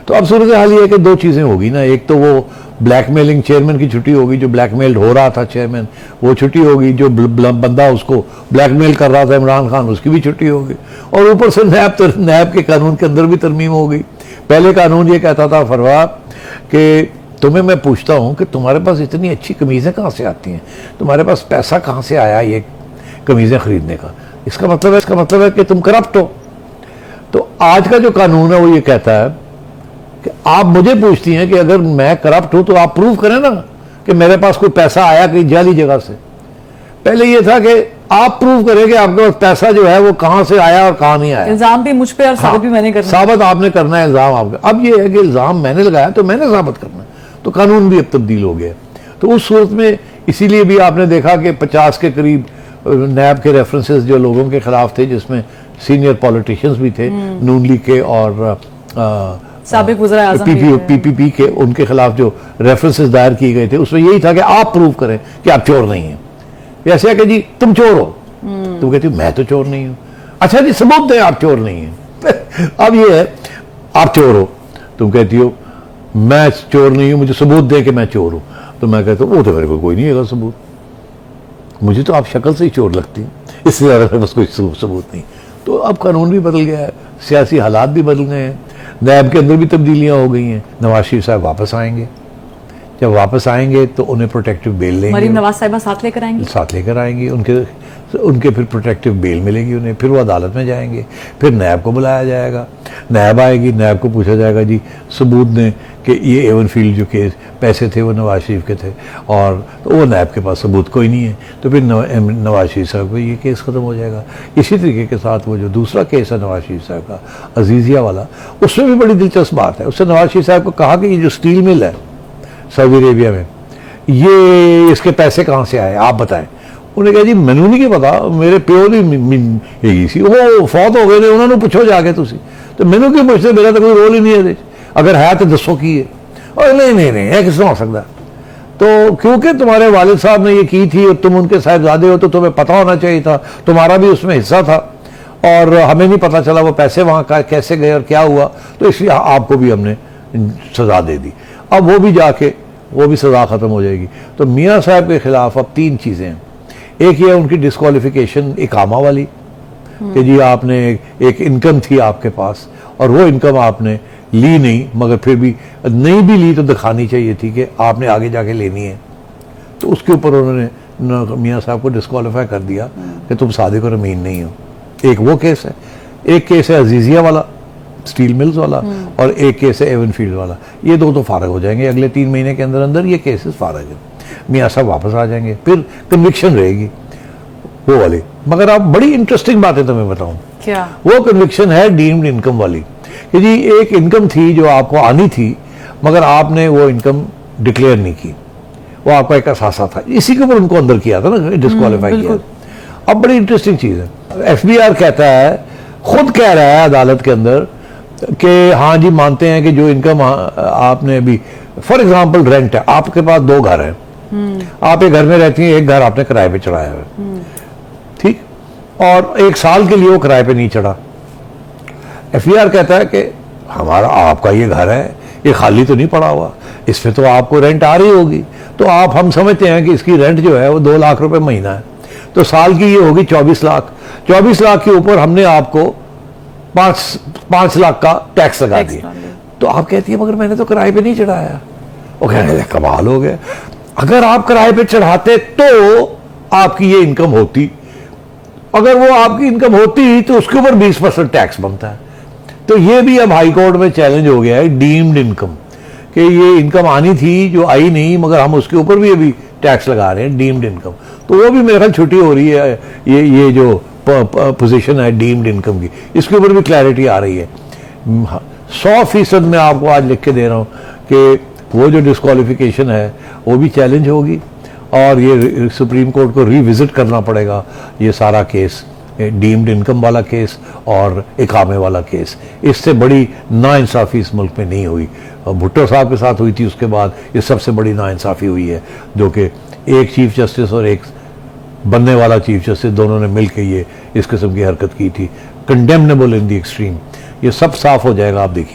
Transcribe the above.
तो अब सूरत हाल ये है कि दो चीज़ें होगी ना, एक तो वो ब्लैकमेलिंग चेयरमैन की छुट्टी होगी, जो ब्लैकमेल्ड हो रहा था चेयरमैन वो छुट्टी होगी, जो बंदा उसको ब्लैकमेल कर रहा था इमरान खान उसकी भी छुट्टी होगी, और ऊपर से नैब के कानून के अंदर भी तरमीम होगी। पहले कानून ये कहता था फरवा कि तुम्हें मैं पूछता हूँ कि तुम्हारे पास इतनी अच्छी कमीज़ें कहाँ से आती हैं, तुम्हारे पास पैसा कहाँ से आया ये कमीज़ें खरीदने का, इसका मतलब है कि तुम करप्ट हो। तो आज का जो कानून है वो ये कहता है कि आप मुझे पूछती हैं कि अगर मैं करप्ट हूं तो आप प्रूव करें ना कि मेरे पास कोई पैसा आया कहीं जाली जगह से। पहले ये था कि आप प्रूव करें कि आपके पास पैसा जो है वो कहां से आया और कहां नहीं आया। इल्जाम भी मुझ पे और साबित भी मैंने करना, साबित आपने करना है इल्जाम आपका। अब ये है कि इल्जाम मैंने लगाया तो मैंने साबित करना है, तो कानून भी अब तब्दील हो गया। तो उस सूरत में इसीलिए भी आपने देखा कि 50 के करीब नैब के रेफरेंसेस जो लोगों के खिलाफ थे, जिसमें सीनियर पॉलिटिशियंस भी थे नून लीग के और साबिक वज़ीर आज़म पीपीपी के, उनके खिलाफ जो रेफरेंसेस दायर किए गए थे उसमें यही था कि आप प्रूव करें कि आप चोर नहीं हैं। ऐसे है कि जी तुम चोर हो, तुम कहती हो मैं तो चोर नहीं हूं, अच्छा जी सबूत दें आप चोर नहीं हैं। अब ये है आप चोर हो, तुम कहती हो मैं चोर नहीं हूं, मुझे सबूत दें कि मैं चोर हूं, तो मैं कहता हूं वो तो मेरे को कोई नहीं है सबूत, मुझे तो आप शक्ल से ही चोर लगती हैं, इससे ज़्यादा मेरे पास कोई सबूत नहीं। तो अब कानून भी बदल गया है, सियासी हालात भी बदल गए हैं, नैब के अंदर भी तब्दीलियां हो गई हैं। नवाज शरीफ साहब वापस आएंगे, जब वापस आएंगे तो उन्हें प्रोटेक्टिव बेल लेंगे, मरीम नवाज साहिबा साथ लेकर आएंगी, उनके फिर प्रोटेक्टिव बेल मिलेगी उन्हें, फिर वो अदालत में जाएंगे, फिर नैब को बुलाया जाएगा, नैब आएगी, नैब को पूछा जाएगा जी सबूत दें कि ये एवन फील्ड जो केस पैसे थे वो नवाज शरीफ के थे, और तो वो नैब के पास सबूत कोई नहीं है, तो फिर नवाज शरीफ साहब को ये केस ख़त्म हो जाएगा। इसी तरीके के साथ वो जो दूसरा केस है नवाज शरीफ साहब का, अजीज़िया वाला, उसमें भी बड़ी दिलचस्प बात है। उससे नवाज शरीफ साहब को कहा कि ये जो स्टील मिल है सऊदी अरेबिया में, ये इसके पैसे कहाँ से आए आप बताएं। उन्हें कहा जी मैनू नहीं पता, मेरे प्यो नहीं हैगी सी, वो फौत हो गए थे, उन्होंने पूछो जाके तुसी, तो मैनू क्यों पूछते, मेरा तो कोई रोल ही नहीं है, अगर है तो दसो की है। और नहीं है किस तरह हो सकता, तो क्योंकि तुम्हारे वालिद साहब ने ये की थी और तुम उनके साहिबजादे हो तो तुम्हें पता होना चाहिए था, तुम्हारा भी उसमें हिस्सा था, और हमें नहीं पता चला वो पैसे वहाँ कैसे गए और क्या हुआ, तो इसलिए आपको भी हमने सजा दे दी। अब वो भी जाके वो भी सजा ख़त्म हो जाएगी। तो मियाँ साहब के खिलाफ अब 3 चीज़ें हैं। एक ये उनकी डिस्क्वालिफिकेशन इकामा वाली, कि जी आपने एक इनकम थी आपके पास और वो इनकम आपने ली नहीं, मगर फिर भी नहीं भी ली तो दिखानी चाहिए थी कि आपने आगे जाके लेनी है, तो उसके ऊपर उन्होंने मियाँ साहब को डिस्क्वालीफाई कर दिया कि तुम सादिक और अमीन नहीं हो। एक वो केस है, एक केस है अजीज़िया वाला स्टील मिल्स वाला, और एक केस है एवन फील्ड वाला। ये दो तो फारग हो जाएंगे अगले 3 महीने के अंदर अंदर, ये केसेस फारग है, मियाँ साहब वापस आ जाएंगे, फिर कन्विक्शन रहेगी वो वाली। मगर आप बड़ी इंटरेस्टिंग बात है तुम्हें बताऊं, क्या वो कन्विक्शन है डीम्ड इनकम वाली, कि जी एक इनकम थी जो आपको आनी थी मगर आपने वो इनकम डिक्लेयर नहीं की, वो आपका एक असासा था, इसी के ऊपर उनको अंदर किया था ना, डिस्क्वालीफाई किया। अब बड़ी इंटरेस्टिंग चीज़ है, एफबीआर कहता है, खुद कह रहा है अदालत के अंदर कि हाँ जी मानते हैं कि जो इनकम आपने अभी, फॉर एग्जांपल रेंट है, आपके पास 2 घर हैं, आप एक घर में रहती हैं, एक घर आपने किराए पे चढ़ाया है, ठीक, और 1 साल के लिए वो किराए पे नहीं चढ़ा। एफबीआर कहता है कि हमारा आपका ये घर है, ये खाली तो नहीं पड़ा हुआ, इसमें तो आपको रेंट आ रही होगी, तो हम समझते हैं कि इसकी रेंट जो है वो 2 लाख रुपए महीना है, तो साल की ये होगी 24 लाख। 24 लाख के ऊपर हमने आपको 5 लाख का टैक्स लगा दिया। तो आप कहती है मगर मैंने तो किराए पे नहीं चढ़ाया। वो कहने लगे कमाल हो गया, अगर आप किराए पे चढ़ाते तो आपकी ये इनकम होती, अगर वो आपकी इनकम होती तो उसके ऊपर 20% टैक्स बनता है। तो ये भी अब हाई कोर्ट में चैलेंज हो गया है, डीम्ड इनकम, कि ये इनकम आनी थी जो आई नहीं, मगर हम उसके ऊपर भी अभी टैक्स लगा रहे हैं, डीम्ड इनकम। तो वो भी मेरे ख्याल छुट्टी हो रही है, ये जो पोजीशन है डीम्ड इनकम की, इसके ऊपर भी क्लैरिटी आ रही है। 100% मैं आपको आज लिख के दे रहा हूँ कि वो जो डिस्क्वालिफिकेशन है वो भी चैलेंज होगी, और ये सुप्रीम कोर्ट को रिविजिट करना पड़ेगा ये सारा केस, डीम्ड इनकम वाला केस और इकामे वाला केस। इससे बड़ी नाइंसाफ़ी इस मुल्क में नहीं हुई, भुट्टो साहब के साथ हुई थी, उसके बाद ये सबसे बड़ी नाइंसाफ़ी हुई है, जो कि एक चीफ जस्टिस और एक बनने वाला चीफ जस्टिस दोनों ने मिलकर ये इस किस्म की हरकत की थी, कंडेमनेबल इन द एक्सट्रीम। ये सब साफ हो जाएगा, आप देखिए।